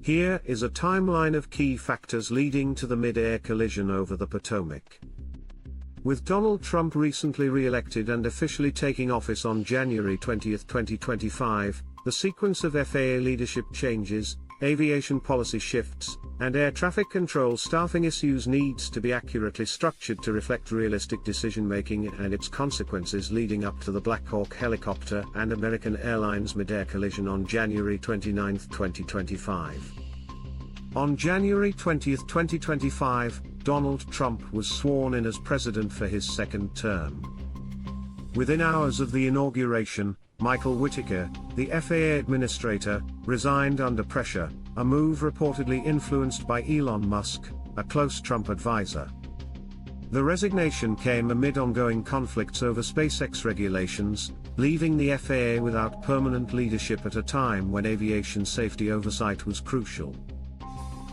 Here is a timeline of key factors leading to the mid-air collision over the Potomac. With Donald Trump recently re-elected and officially taking office on January 20, 2025, the sequence of FAA leadership changes, aviation policy shifts, and air traffic control staffing issues needs to be accurately structured to reflect realistic decision-making and its consequences leading up to the Black Hawk helicopter and American Airlines mid-air collision on January 29, 2025. On January 20, 2025, Donald Trump was sworn in as president for his second term. Within hours of the inauguration, Michael Whitaker, the FAA administrator, resigned under pressure, a move reportedly influenced by Elon Musk, a close Trump advisor. The resignation came amid ongoing conflicts over SpaceX regulations, leaving the FAA without permanent leadership at a time when aviation safety oversight was crucial.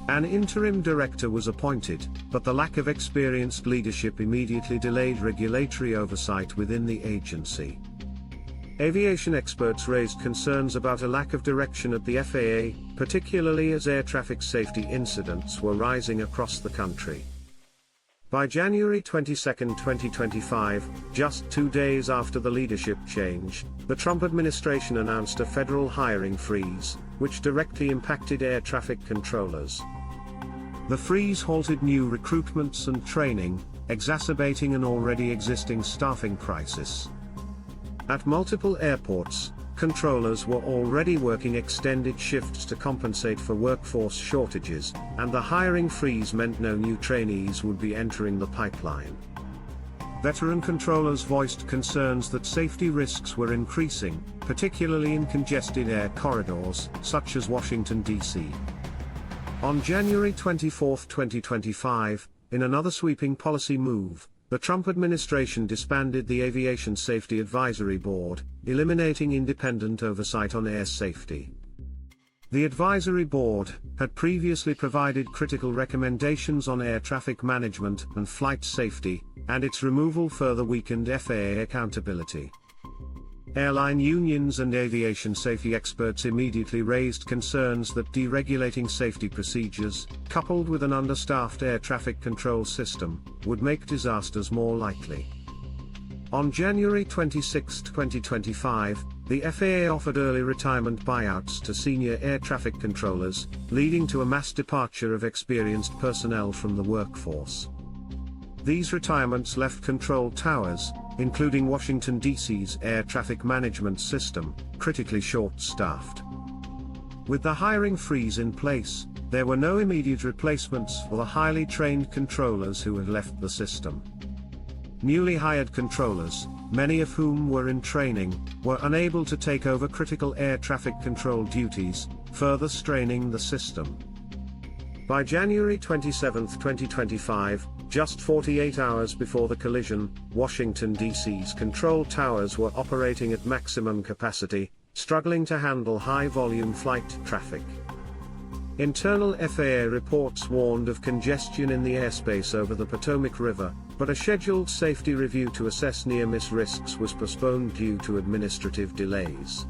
An interim director was appointed, but the lack of experienced leadership immediately delayed regulatory oversight within the agency. Aviation experts raised concerns about a lack of direction at the FAA, particularly as air traffic safety incidents were rising across the country. By January 22, 2025, just 2 days after the leadership change, the Trump administration announced a federal hiring freeze, which directly impacted air traffic controllers. The freeze halted new recruitments and training, exacerbating an already existing staffing crisis. At multiple airports, controllers were already working extended shifts to compensate for workforce shortages, and the hiring freeze meant no new trainees would be entering the pipeline. Veteran controllers voiced concerns that safety risks were increasing, particularly in congested air corridors, such as Washington, D.C. On January 24, 2025, in another sweeping policy move, the Trump administration disbanded the Aviation Safety Advisory Board, eliminating independent oversight on air safety. The advisory board had previously provided critical recommendations on air traffic management and flight safety, and its removal further weakened FAA accountability. Airline unions and aviation safety experts immediately raised concerns that deregulating safety procedures, coupled with an understaffed air traffic control system, would make disasters more likely. On January 26, 2025, the FAA offered early retirement buyouts to senior air traffic controllers, leading to a mass departure of experienced personnel from the workforce. These retirements left control towers, including Washington, D.C.'s air traffic management system, critically short-staffed. With the hiring freeze in place, there were no immediate replacements for the highly trained controllers who had left the system. Newly hired controllers, many of whom were in training, were unable to take over critical air traffic control duties, further straining the system. By January 27, 2025, just 48 hours before the collision, Washington, D.C.'s control towers were operating at maximum capacity, struggling to handle high-volume flight traffic. Internal FAA reports warned of congestion in the airspace over the Potomac River, but a scheduled safety review to assess near-miss risks was postponed due to administrative delays.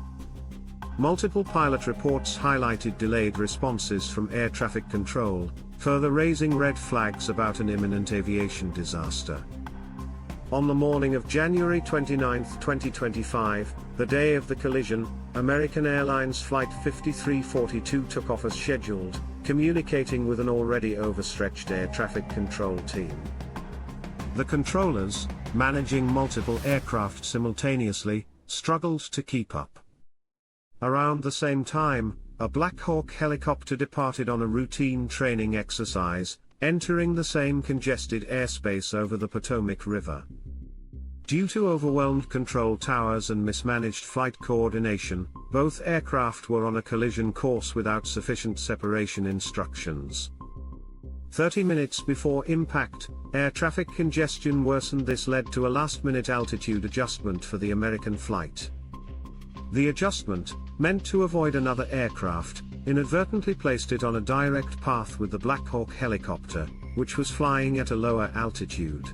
Multiple pilot reports highlighted delayed responses from air traffic control, further raising red flags about an imminent aviation disaster. On the morning of January 29, 2025, the day of the collision, American Airlines Flight 5342 took off as scheduled, communicating with an already overstretched air traffic control team. The controllers, managing multiple aircraft simultaneously, struggled to keep up. Around the same time, a Black Hawk helicopter departed on a routine training exercise, entering the same congested airspace over the Potomac River. Due to overwhelmed control towers and mismanaged flight coordination, both aircraft were on a collision course without sufficient separation instructions. 30 minutes before impact, air traffic congestion worsened. This led to a last-minute altitude adjustment for the American flight. The adjustment, meant to avoid another aircraft, inadvertently placed it on a direct path with the Black Hawk helicopter, which was flying at a lower altitude.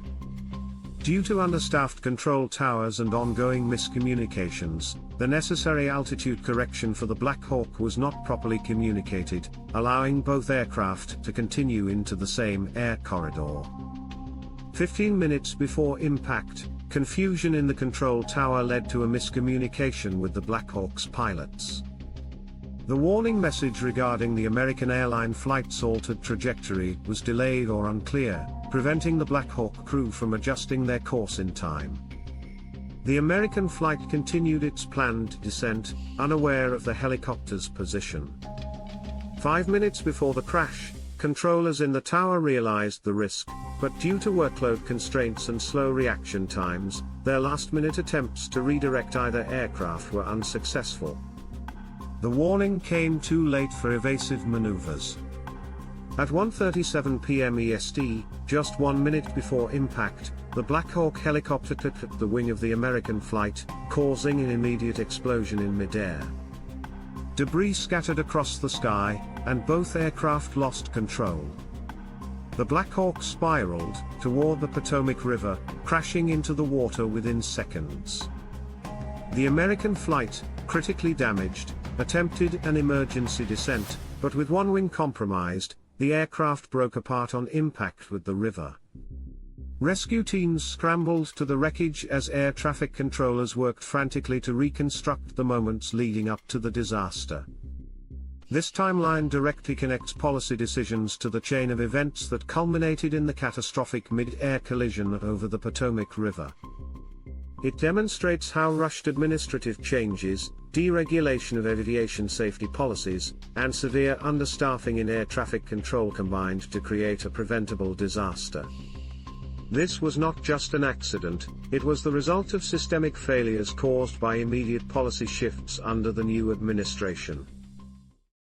Due to understaffed control towers and ongoing miscommunications, the necessary altitude correction for the Black Hawk was not properly communicated, allowing both aircraft to continue into the same air corridor. 15 minutes before impact, confusion in the control tower led to a miscommunication with the Black Hawk's pilots. The warning message regarding the American airline flight's altered trajectory was delayed or unclear, preventing the Black Hawk crew from adjusting their course in time. The American flight continued its planned descent, unaware of the helicopter's position. 5 minutes before the crash, controllers in the tower realized the risk, but due to workload constraints and slow reaction times, their last-minute attempts to redirect either aircraft were unsuccessful. The warning came too late for evasive maneuvers. At 1:37 p.m. EST, just 1 minute before impact, the Black Hawk helicopter clipped the wing of the American flight, causing an immediate explosion in midair. Debris scattered across the sky, and both aircraft lost control. The Black Hawk spiraled toward the Potomac River, crashing into the water within seconds. The American flight, critically damaged, attempted an emergency descent, but with one wing compromised, the aircraft broke apart on impact with the river. Rescue teams scrambled to the wreckage as air traffic controllers worked frantically to reconstruct the moments leading up to the disaster. This timeline directly connects policy decisions to the chain of events that culminated in the catastrophic mid-air collision over the Potomac River. It demonstrates how rushed administrative changes, deregulation of aviation safety policies, and severe understaffing in air traffic control combined to create a preventable disaster. This was not just an accident, it was the result of systemic failures caused by immediate policy shifts under the new administration.